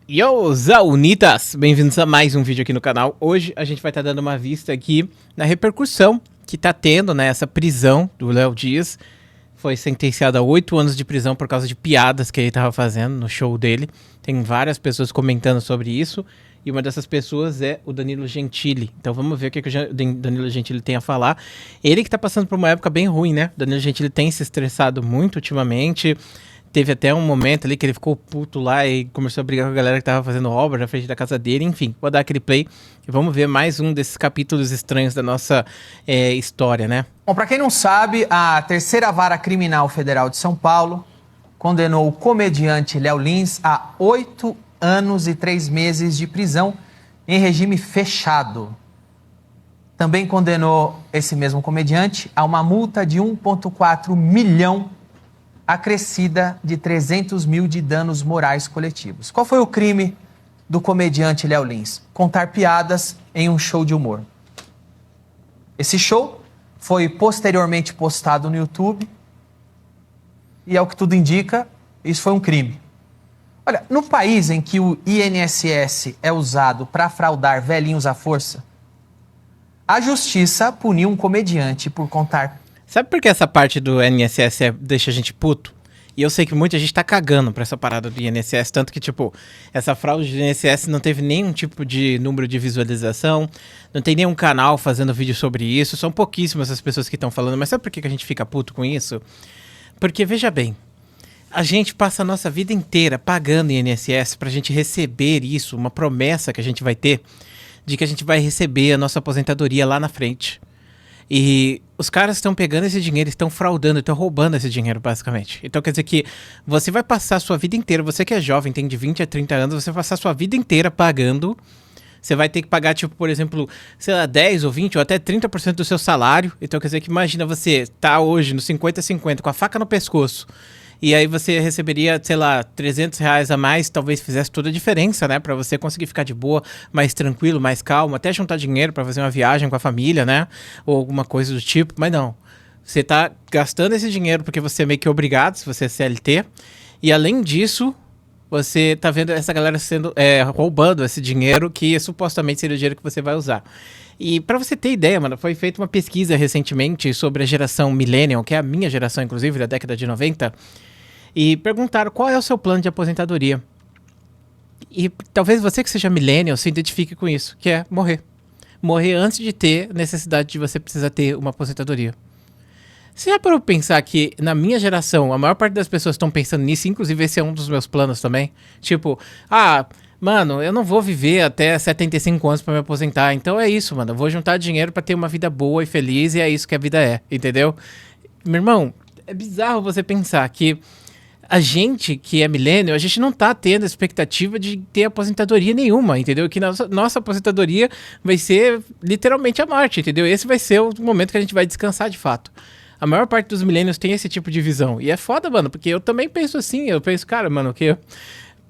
Yo, Zaunitas! Bem-vindos a mais um vídeo aqui no canal. Hoje a gente vai estar dando uma vista aqui na repercussão que tá tendo, né, essa prisão do Léo Dias. Foi sentenciado a 8 anos de prisão por causa de piadas que ele tava fazendo no show dele. Tem várias pessoas comentando sobre isso. E uma dessas pessoas é o Danilo Gentili. Então vamos ver o que o Danilo Gentili tem a falar. Ele que tá passando por uma época bem ruim, né? O Danilo Gentili tem se estressado muito ultimamente. Teve até um momento ali que ele ficou puto lá e começou a brigar com a galera que tava fazendo obra na frente da casa dele. Enfim, vou dar aquele play e vamos ver mais um desses capítulos estranhos da nossa história, né? Bom, para quem não sabe, a Terceira Vara Criminal Federal de São Paulo condenou o comediante Léo Lins a 8 anos e 3 meses de prisão em regime fechado. Também condenou esse mesmo comediante a uma multa de 1,4 milhão acrescida de 300 mil de danos morais coletivos. Qual foi o crime do comediante Léo Lins? Contar piadas em um show de humor. Esse show foi posteriormente postado no YouTube e, ao que tudo indica, isso foi um crime. Olha, no país em que o INSS é usado para fraudar velhinhos à força, a justiça puniu um comediante por contar. Sabe por que essa parte do INSS deixa a gente puto? E eu sei que muita gente tá cagando pra essa parada do INSS, tanto que, tipo, essa fraude do INSS não teve nenhum tipo de número de visualização, não tem nenhum canal fazendo vídeo sobre isso, são pouquíssimas as pessoas que estão falando, mas sabe por que a gente fica puto com isso? Porque, veja bem, a gente passa a nossa vida inteira pagando INSS pra gente receber isso, uma promessa que a gente vai ter, de que a gente vai receber a nossa aposentadoria lá na frente. E os caras estão pegando esse dinheiro, estão fraudando, estão roubando esse dinheiro, basicamente. Então quer dizer que você vai passar a sua vida inteira, você que é jovem, tem de 20 a 30 anos, você vai passar a sua vida inteira pagando. Você vai ter que pagar, tipo, por exemplo, sei lá, 10 ou 20 ou até 30% do seu salário. Então quer dizer que imagina você tá hoje no 50-50 com a faca no pescoço. E aí você receberia, sei lá, R$300 a mais, talvez fizesse toda a diferença, né? Pra você conseguir ficar de boa, mais tranquilo, mais calmo, até juntar dinheiro pra fazer uma viagem com a família, né? Ou alguma coisa do tipo, mas não. Você tá gastando esse dinheiro porque você é meio que obrigado, se você é CLT. E além disso, você tá vendo essa galera sendo roubando esse dinheiro que supostamente seria o dinheiro que você vai usar. E pra você ter ideia, mano, foi feita uma pesquisa recentemente sobre a geração Millennial, que é a minha geração, inclusive, da década de 90, e perguntaram qual é o seu plano de aposentadoria. E talvez você que seja Millennial se identifique com isso, que é morrer. Morrer antes de ter necessidade de você precisar ter uma aposentadoria. Você já parou pra pensar que na minha geração, a maior parte das pessoas estão pensando nisso, inclusive esse é um dos meus planos também. Tipo, mano, eu não vou viver até 75 anos pra me aposentar, então é isso, mano. Eu vou juntar dinheiro pra ter uma vida boa e feliz e é isso que a vida é, entendeu? Meu irmão, é bizarro você pensar que a gente que é millennial, a gente não tá tendo a expectativa de ter aposentadoria nenhuma, entendeu? Que nossa aposentadoria vai ser literalmente a morte, entendeu? Esse vai ser o momento que a gente vai descansar de fato. A maior parte dos millennials tem esse tipo de visão. E é foda, mano, porque eu também penso assim. Eu penso, cara, mano, que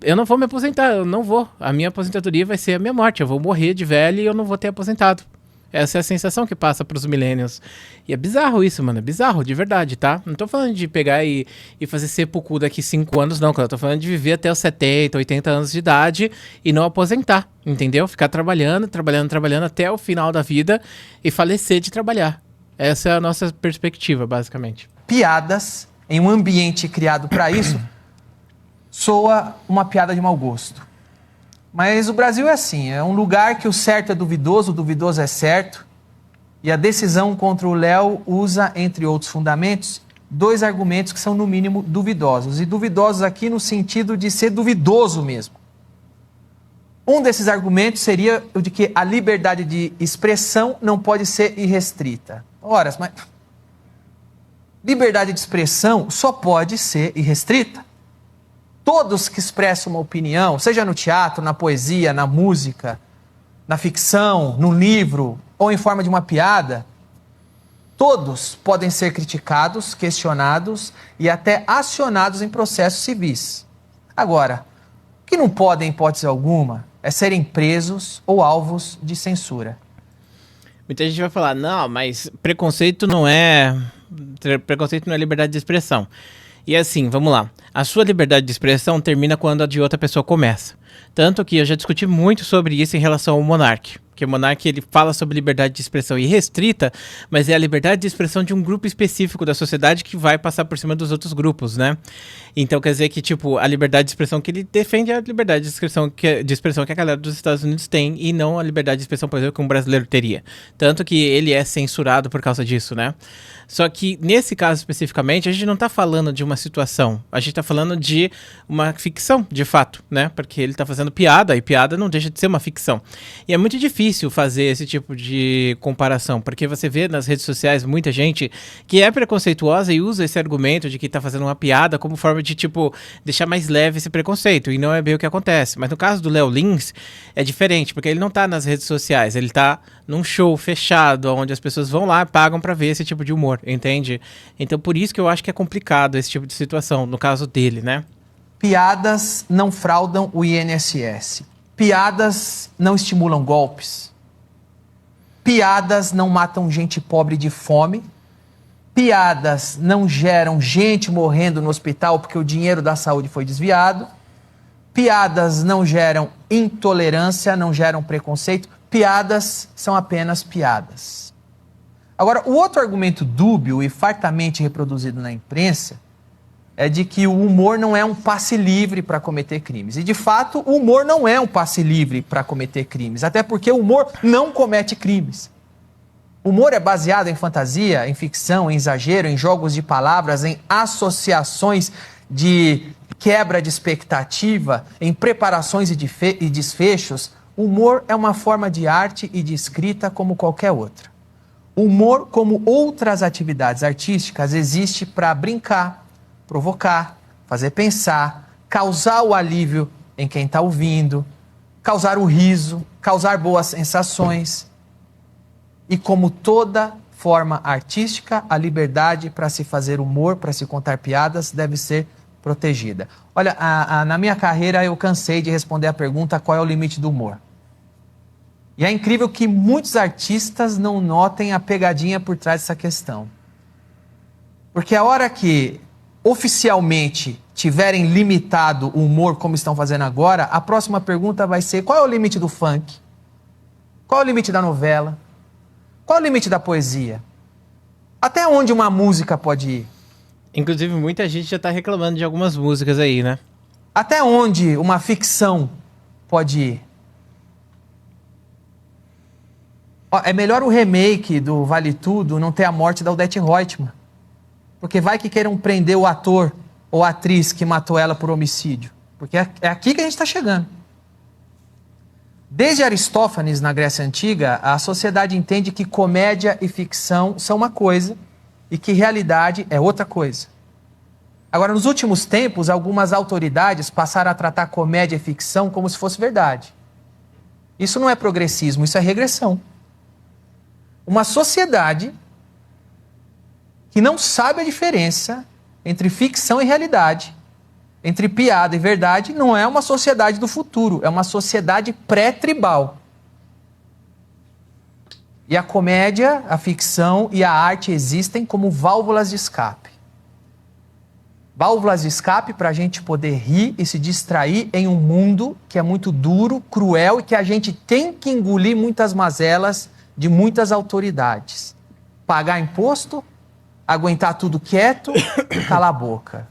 eu não vou me aposentar, eu não vou. A minha aposentadoria vai ser a minha morte. Eu vou morrer de velho e eu não vou ter aposentado. Essa é a sensação que passa pros millennials. E é bizarro isso, mano. É bizarro, de verdade, tá? Não tô falando de pegar e fazer seppuku daqui 5 anos, não. Eu tô falando de viver até os 70, 80 anos de idade e não aposentar, entendeu? Ficar trabalhando até o final da vida e falecer de trabalhar. Essa é a nossa perspectiva, basicamente. Piadas em um ambiente criado para isso soa uma piada de mau gosto. Mas o Brasil é assim, é um lugar que o certo é duvidoso, o duvidoso é certo. E a decisão contra o Léo usa, entre outros fundamentos, 2 argumentos que são, no mínimo, duvidosos. E duvidosos aqui no sentido de ser duvidoso mesmo. Um desses argumentos seria o de que a liberdade de expressão não pode ser irrestrita. Ora, mas liberdade de expressão só pode ser irrestrita. Todos que expressam uma opinião, seja no teatro, na poesia, na música, na ficção, no livro ou em forma de uma piada, todos podem ser criticados, questionados e até acionados em processos civis. Agora, o que não podem, em hipótese alguma, é serem presos ou alvos de censura. Muita gente vai falar, não, mas preconceito não é liberdade de expressão. E assim, vamos lá. A sua liberdade de expressão termina quando a de outra pessoa começa. Tanto que eu já discuti muito sobre isso em relação ao Monark. Porque o Monark, ele fala sobre liberdade de expressão irrestrita, mas é a liberdade de expressão de um grupo específico da sociedade que vai passar por cima dos outros grupos, né? Então quer dizer que, tipo, a liberdade de expressão que ele defende é a liberdade de expressão que a galera dos Estados Unidos tem e não a liberdade de expressão, por exemplo, que um brasileiro teria. Tanto que ele é censurado por causa disso, né? Só que, nesse caso especificamente, a gente não tá falando de uma situação, a gente tá falando de uma ficção, de fato, né? Porque ele tá fazendo piada, e piada não deixa de ser uma ficção. E é muito difícil fazer esse tipo de comparação, porque você vê nas redes sociais muita gente que é preconceituosa e usa esse argumento de que tá fazendo uma piada como forma de, tipo, deixar mais leve esse preconceito, e não é bem o que acontece. Mas no caso do Léo Lins, é diferente, porque ele não tá nas redes sociais, ele tá num show fechado, onde as pessoas vão lá e pagam pra ver esse tipo de humor, entende? Então por isso que eu acho que é complicado esse tipo de situação, no caso dele, né? Piadas não fraudam o INSS. Piadas não estimulam golpes. Piadas não matam gente pobre de fome. Piadas não geram gente morrendo no hospital porque o dinheiro da saúde foi desviado. Piadas não geram intolerância, não geram preconceito. Piadas são apenas piadas. Agora, o outro argumento dúbio e fartamente reproduzido na imprensa é de que o humor não é um passe livre para cometer crimes. E, de fato, o humor não é um passe livre para cometer crimes, até porque o humor não comete crimes. O humor é baseado em fantasia, em ficção, em exagero, em jogos de palavras, em associações de quebra de expectativa, em preparações e desfechos. O humor é uma forma de arte e de escrita como qualquer outra. O humor, como outras atividades artísticas, existe para brincar, provocar, fazer pensar, causar o alívio em quem está ouvindo, causar o riso, causar boas sensações. E como toda forma artística, a liberdade para se fazer humor, para se contar piadas, deve ser protegida. Olha, na minha carreira eu cansei de responder a pergunta qual é o limite do humor. E é incrível que muitos artistas não notem a pegadinha por trás dessa questão. Porque a hora que oficialmente tiverem limitado o humor como estão fazendo agora, a próxima pergunta vai ser: qual é o limite do funk? Qual é o limite da novela? Qual é o limite da poesia? Até onde uma música pode ir? Inclusive, muita gente já tá reclamando de algumas músicas aí, né? Até onde uma ficção pode ir? Ó, é melhor o remake do Vale Tudo não ter a morte da Odete Roitman. Porque vai que queiram prender o ator ou a atriz que matou ela por homicídio. Porque é aqui que a gente está chegando. Desde Aristófanes, na Grécia Antiga, a sociedade entende que comédia e ficção são uma coisa e que realidade é outra coisa. Agora, nos últimos tempos, algumas autoridades passaram a tratar comédia e ficção como se fosse verdade. Isso não é progressismo, isso é regressão. Uma sociedade que não sabe a diferença entre ficção e realidade, entre piada e verdade, não é uma sociedade do futuro, é uma sociedade pré-tribal. E a comédia, a ficção e a arte existem como válvulas de escape. Válvulas de escape para a gente poder rir e se distrair em um mundo que é muito duro, cruel e que a gente tem que engolir muitas mazelas de muitas autoridades. Pagar imposto, aguentar tudo quieto e calar a boca.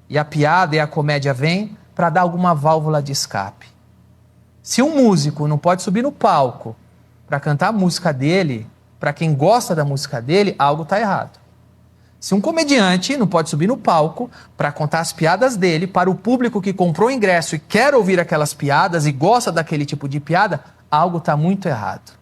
E a piada e a comédia vêm para dar alguma válvula de escape. Se um músico não pode subir no palco para cantar a música dele, para quem gosta da música dele, algo está errado. Se um comediante não pode subir no palco para contar as piadas dele para o público que comprou o ingresso e quer ouvir aquelas piadas e gosta daquele tipo de piada, algo está muito errado.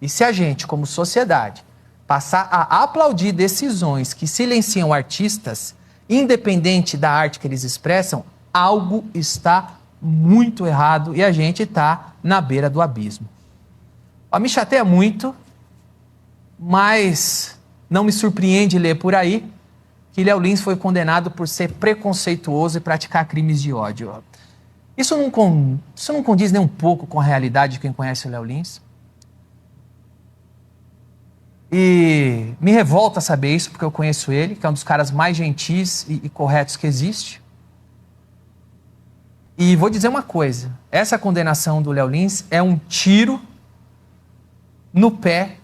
E se a gente, como sociedade, passar a aplaudir decisões que silenciam artistas, independente da arte que eles expressam, algo está muito errado e a gente está na beira do abismo. Me chateia muito, mas não me surpreende ler por aí que Léo Lins foi condenado por ser preconceituoso e praticar crimes de ódio. Isso não condiz nem um pouco com a realidade de quem conhece o Léo Lins? E me revolta saber isso, porque eu conheço ele, que é um dos caras mais gentis e corretos que existe. E vou dizer uma coisa, essa condenação do Léo Lins é um tiro no pé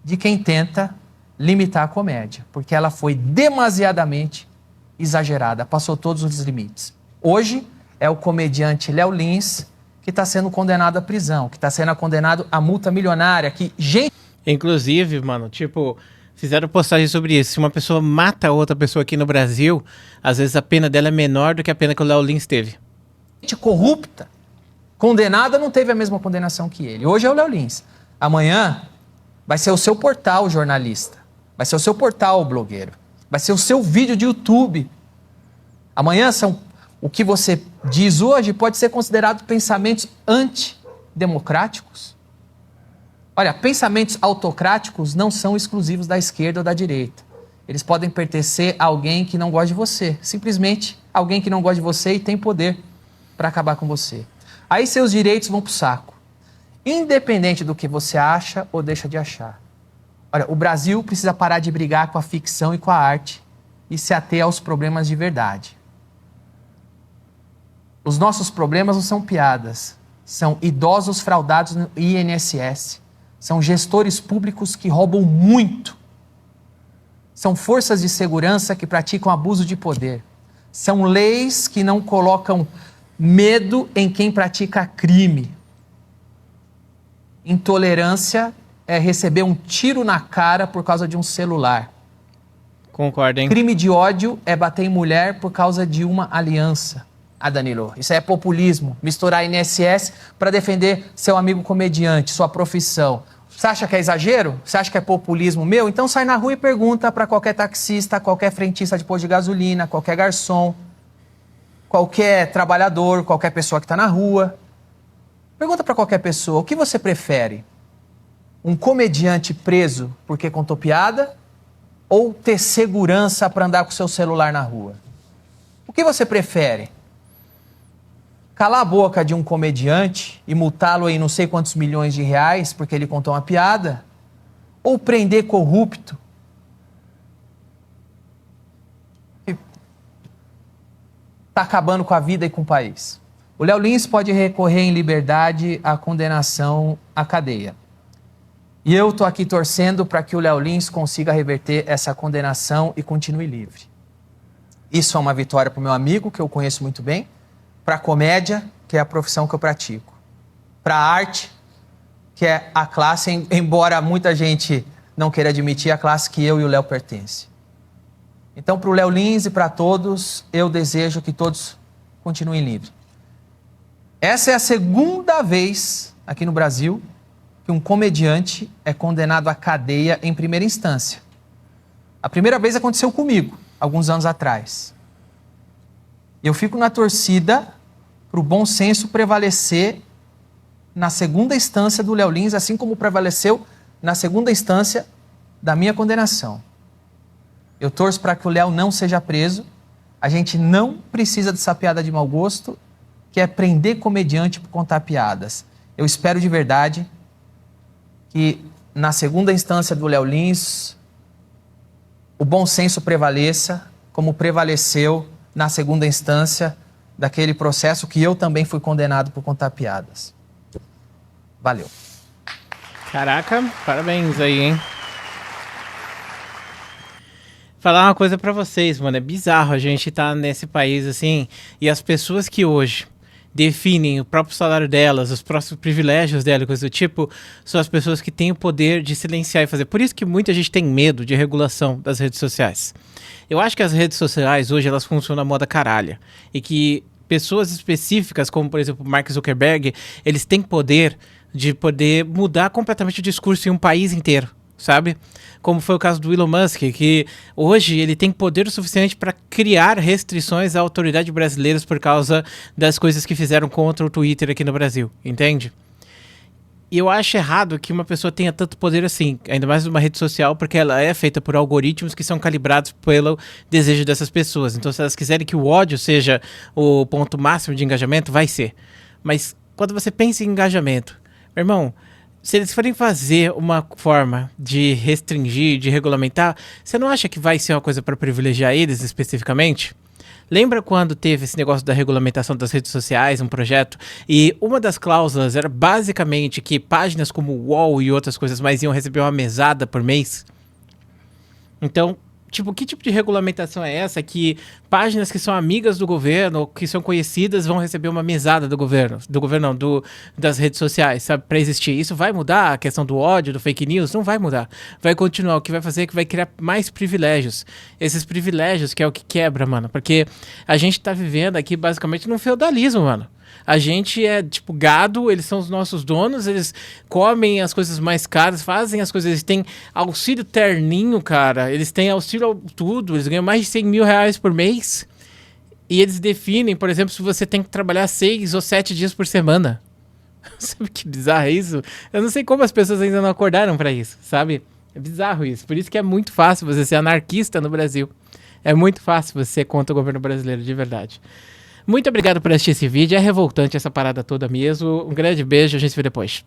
de quem tenta limitar a comédia, porque ela foi demasiadamente exagerada, passou todos os limites. Hoje é o comediante Léo Lins que está sendo condenado à prisão, que está sendo condenado à multa milionária, que gente... Inclusive, mano, tipo, fizeram postagem sobre isso. Se uma pessoa mata outra pessoa aqui no Brasil, às vezes a pena dela é menor do que a pena que o Léo Lins teve. Gente corrupta, condenada, não teve a mesma condenação que ele. Hoje é o Léo Lins. Amanhã vai ser o seu portal, jornalista. Vai ser o seu portal, blogueiro. Vai ser o seu vídeo de YouTube. Amanhã o que você diz hoje pode ser considerado pensamentos antidemocráticos. Olha, pensamentos autocráticos não são exclusivos da esquerda ou da direita. Eles podem pertencer a alguém que não gosta de você. Simplesmente alguém que não gosta de você e tem poder para acabar com você. Aí seus direitos vão pro saco. Independente do que você acha ou deixa de achar. Olha, o Brasil precisa parar de brigar com a ficção e com a arte e se ater aos problemas de verdade. Os nossos problemas não são piadas. São idosos fraudados no INSS. São gestores públicos que roubam muito. São forças de segurança que praticam abuso de poder. São leis que não colocam medo em quem pratica crime. Intolerância é receber um tiro na cara por causa de um celular. Concordo, hein? Crime de ódio é bater em mulher por causa de uma aliança. Ah, Danilo, isso é populismo. Misturar INSS para defender seu amigo comediante, sua profissão. Você acha que é exagero? Você acha que é populismo meu? Então sai na rua e pergunta para qualquer taxista, qualquer frentista de posto de gasolina, qualquer garçom, qualquer trabalhador, qualquer pessoa que está na rua. Pergunta para qualquer pessoa, o que você prefere? Um comediante preso porque contou piada ou ter segurança para andar com seu celular na rua? O que você prefere? Calar a boca de um comediante e multá-lo em não sei quantos milhões de reais porque ele contou uma piada? Ou prender corrupto? Que está acabando com a vida e com o país. O Léo Lins pode recorrer em liberdade à condenação à cadeia. E eu estou aqui torcendo para que o Léo Lins consiga reverter essa condenação e continue livre. Isso é uma vitória para o meu amigo, que eu conheço muito bem, para a comédia, que é a profissão que eu pratico, para a arte, que é a classe, embora muita gente não queira admitir, a classe que eu e o Léo pertencem. Então, para o Léo Lins e para todos, eu desejo que todos continuem livres. Essa é a segunda vez aqui no Brasil que um comediante é condenado à cadeia em primeira instância. A primeira vez aconteceu comigo, alguns anos atrás. Eu fico na torcida para o bom senso prevalecer na segunda instância do Léo Lins, assim como prevaleceu na segunda instância da minha condenação. Eu torço para que o Léo não seja preso. A gente não precisa dessa piada de mau gosto, que é prender comediante por contar piadas. Eu espero de verdade que na segunda instância do Léo Lins o bom senso prevaleça, como prevaleceu na segunda instância daquele processo que eu também fui condenado por contar piadas. Valeu. Caraca, parabéns aí, hein? Falar uma coisa pra vocês, mano, é bizarro a gente tá nesse país assim, e as pessoas que hoje definem o próprio salário delas, os próprios privilégios delas, coisa do tipo, são as pessoas que têm o poder de silenciar e fazer. Por isso que muita gente tem medo de regulação das redes sociais. Eu acho que as redes sociais hoje elas funcionam à moda caralha. E que pessoas específicas, como por exemplo Mark Zuckerberg, eles têm poder de poder mudar completamente o discurso em um país inteiro, sabe? Como foi o caso do Elon Musk, que hoje ele tem poder o suficiente para criar restrições à autoridade brasileira por causa das coisas que fizeram contra o Twitter aqui no Brasil, entende? E eu acho errado que uma pessoa tenha tanto poder assim, ainda mais numa rede social, porque ela é feita por algoritmos que são calibrados pelo desejo dessas pessoas. Então, se elas quiserem que o ódio seja o ponto máximo de engajamento, vai ser. Mas quando você pensa em engajamento, meu irmão, se eles forem fazer uma forma de restringir, de regulamentar, você não acha que vai ser uma coisa para privilegiar eles especificamente? Lembra quando teve esse negócio da regulamentação das redes sociais, um projeto, e uma das cláusulas era basicamente que páginas como o UOL e outras coisas mais iam receber uma mesada por mês? Então, tipo, que tipo de regulamentação é essa que páginas que são amigas do governo, ou que são conhecidas, vão receber uma mesada do governo não, das redes sociais, sabe, para existir? Isso vai mudar a questão do ódio, do fake news? Não vai mudar. Vai continuar. O que vai fazer é que vai criar mais privilégios. Esses privilégios que é o que quebra, mano, porque a gente tá vivendo aqui basicamente num feudalismo, mano. A gente é, tipo, gado, eles são os nossos donos, eles comem as coisas mais caras, fazem as coisas, eles têm auxílio terninho, cara, eles têm auxílio tudo, eles ganham mais de 100 mil reais por mês. E eles definem, por exemplo, se você tem que trabalhar 6 ou 7 dias por semana. Sabe que bizarro é isso? Eu não sei como as pessoas ainda não acordaram pra isso, sabe? É bizarro isso. Por isso que é muito fácil você ser anarquista no Brasil. É muito fácil você ser contra o governo brasileiro, de verdade. Muito obrigado por assistir esse vídeo. É revoltante essa parada toda mesmo. Um grande beijo, a gente se vê depois.